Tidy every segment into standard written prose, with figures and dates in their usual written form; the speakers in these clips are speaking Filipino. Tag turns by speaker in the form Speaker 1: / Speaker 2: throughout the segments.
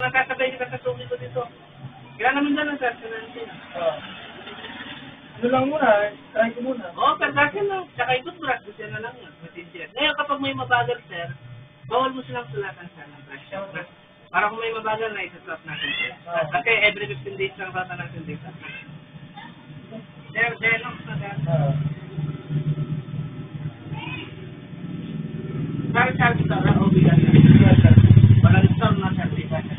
Speaker 1: matasabay kita sa suki ko dito. Kailan namin doon ang sir, sa natin.
Speaker 2: Ano lang muna, try ko muna.
Speaker 1: Oo, pagkasin lang. Tsaka ikot brush, gusto na lang yun. Matindi. Ngayon kapag may mabagal sir, bawal mo silang sulatan sa ng brush. Para kung may mabagal na, isa-swap natin sir. Kasi every 15 days lang rata natin dito. Sir, Denox na sir. Sir, charge ito, o bigat sir. Walang storm na sir, bigat sir.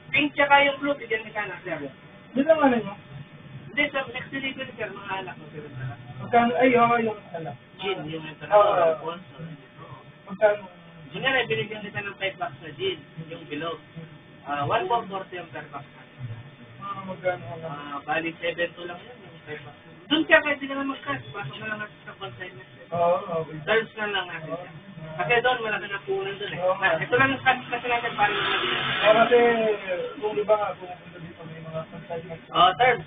Speaker 1: Pink tsaka yung blue, bigyan ni Kana, sir.
Speaker 2: Hindi lang ano mo?
Speaker 1: Hindi, sir, next delivery, sir, mga alak mo, sir.
Speaker 2: Magkano, ay, yung alam.
Speaker 1: Gin, yung international sponsor.
Speaker 2: Magkano?
Speaker 1: Yun nga, binigyan kita ng 5 bucks na gin, yung below. 1,440 yung per box.
Speaker 2: Magkano?
Speaker 1: Bali, 7.2 lang yun, yung 5 bucks. Doon siya, pwede ka na mag-cash. Pasok na lang natin sa consignment.
Speaker 2: Oo, okay.
Speaker 1: Charge na lang natin siya. Kasi doon, malaki na punan doon eh. Ito lang yung cash kasi natin para lang natin.
Speaker 2: Kasi, kung iba nga, pumunta dito may mga consignment.
Speaker 1: Oo, terms.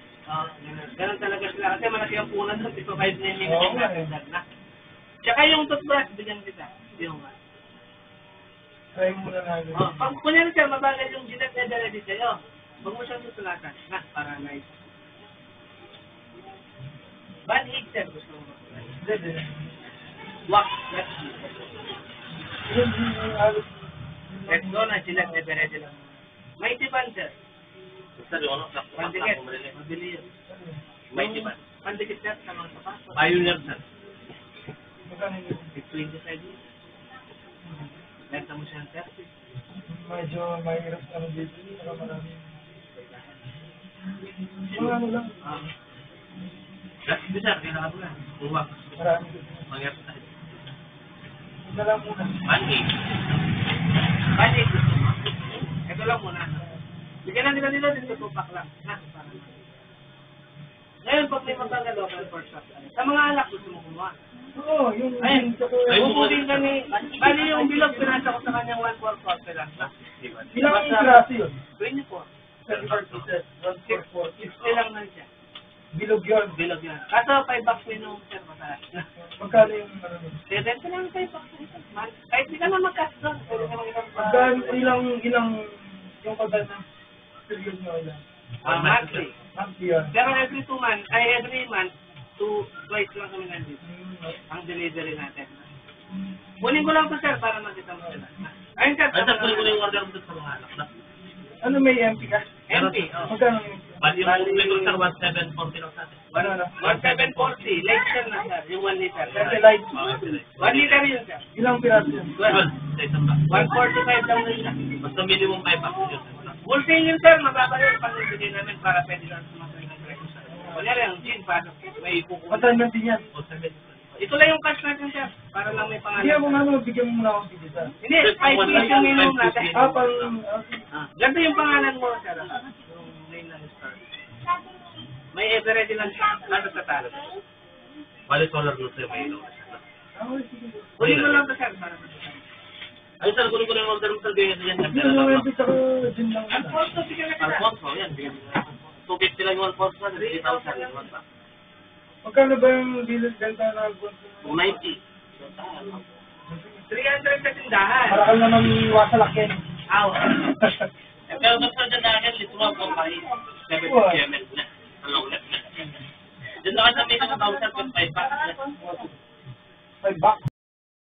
Speaker 1: Ganun talaga sila. Kasi malaki ang punan doon. Ito 5 na yung limit natin na. Tsaka yung toothbrush, bigyan kita. Yung
Speaker 2: try muna natin.
Speaker 1: Pag kunyari siya, mabagal yung Gillette na dala dito sa'yo. Huwag mo siyang susulatan. Para nice. Band-aid, sir. Gusto mo ba?
Speaker 2: Hindi.
Speaker 1: Wax. Let's go na. Gillette na dala dito. Mighty Band, sir. Pandikit. Mabili yun. Mighty Band. Pandikit, sir. Sa mga sapatos. Pioneer, sir.
Speaker 2: Magkano yun?
Speaker 1: 25 years. Benta mo siya ng 30.
Speaker 2: Medyo mahirap ano dito. Saka marami. Mga ano lang.
Speaker 1: Hindi, sir. Kailangan mo na. Buwak.
Speaker 2: Marami.
Speaker 1: Mangyari tayo.
Speaker 2: Ito lang muna.
Speaker 1: Band-aid. Band-aid. Ito lang muna. Bigyan na nila dito 2 pack lang. Para na. Ngayon, pag may magkagalo, local for shop. Sa mga alak, gusto mo kumuha.
Speaker 2: Oo, yung...
Speaker 1: Ayun, bubulin kami. Bali yung bilog, pinasa ko sa kanyang 144 pelas.
Speaker 2: Ilang klase yun?
Speaker 1: 24.
Speaker 2: 34
Speaker 1: 60 lang na siya.
Speaker 2: Bilog yun.
Speaker 1: Bilog yan. Kaso 5 bucks minimum, sir, mataas na.
Speaker 2: Magkano yung ano yun?
Speaker 1: 70 lang 5 bucks. Kahit di ka na mag-cash doon. Pwede ka mag-ibang pa.
Speaker 2: Magkano ilang yung pagkano na period nyo ilang?
Speaker 1: Monthly.
Speaker 2: Monthly yun.
Speaker 1: Pero every 2 months, every month, twice lang kami nandito. Ang delivery natin. Kunin ko lang po, sir, para makita mo sila. Ayun, sir.
Speaker 3: Ay, sir, kunin ko yung order mo sa mga anak na.
Speaker 2: Ano may MP ka?
Speaker 1: MP, oh.
Speaker 2: Magkano yung MP?
Speaker 3: Bali yung may sir, 1,740 lang sa atin.
Speaker 2: Ano?
Speaker 1: 1740. Light, sir, na, sir. Yung 1 liter.
Speaker 2: Kasi light.
Speaker 1: 1 liter yun, sir.
Speaker 2: Ilang piraso yun?
Speaker 3: 12, sa isang ba?
Speaker 1: 145 lang na siya.
Speaker 3: Basta minimum 5 bucks yun.
Speaker 1: Wholesale yun, sir. Mababa yun. Pag-ibigay namin para pwede lang sumasay ng presyo sa kunyari, ang gin, pasok. May kukuha.
Speaker 2: Consignment din yan.
Speaker 1: Ito lang yung cash natin, sir. Para lang may pangalan.
Speaker 2: Hindi ako nga bigyan mo muna akong bigyan.
Speaker 1: Hindi, 5 piece yung minimum natin.
Speaker 2: Pang...
Speaker 1: Ganito yung pangalan mo, sir. Yung name ng store. May everready lang siya. Ano sa talo?
Speaker 3: Bali solar no sir, may ilaw na siya.
Speaker 1: Kunin mo lang to, sir. Para sa
Speaker 3: Ay, sir, kunin ko na yung order mo sir. Ganyan yan.
Speaker 2: Hindi yung MP saka gin lang.
Speaker 1: Alfonso, sige na kita.
Speaker 3: Alfonso, yan. 250 lang yung Alfonso. 3,000.
Speaker 2: Magkano ba yung delta na Alfonso?
Speaker 3: 290.
Speaker 1: 300 sa tindahan.
Speaker 2: Para ka naman wasalak yan.
Speaker 1: Aw.
Speaker 3: Pero basta dyan na agad, lito mo po kayo. 70 ml na. Along left na. Dyan na kasi may 1,000 5 bucks.
Speaker 2: 5 bucks.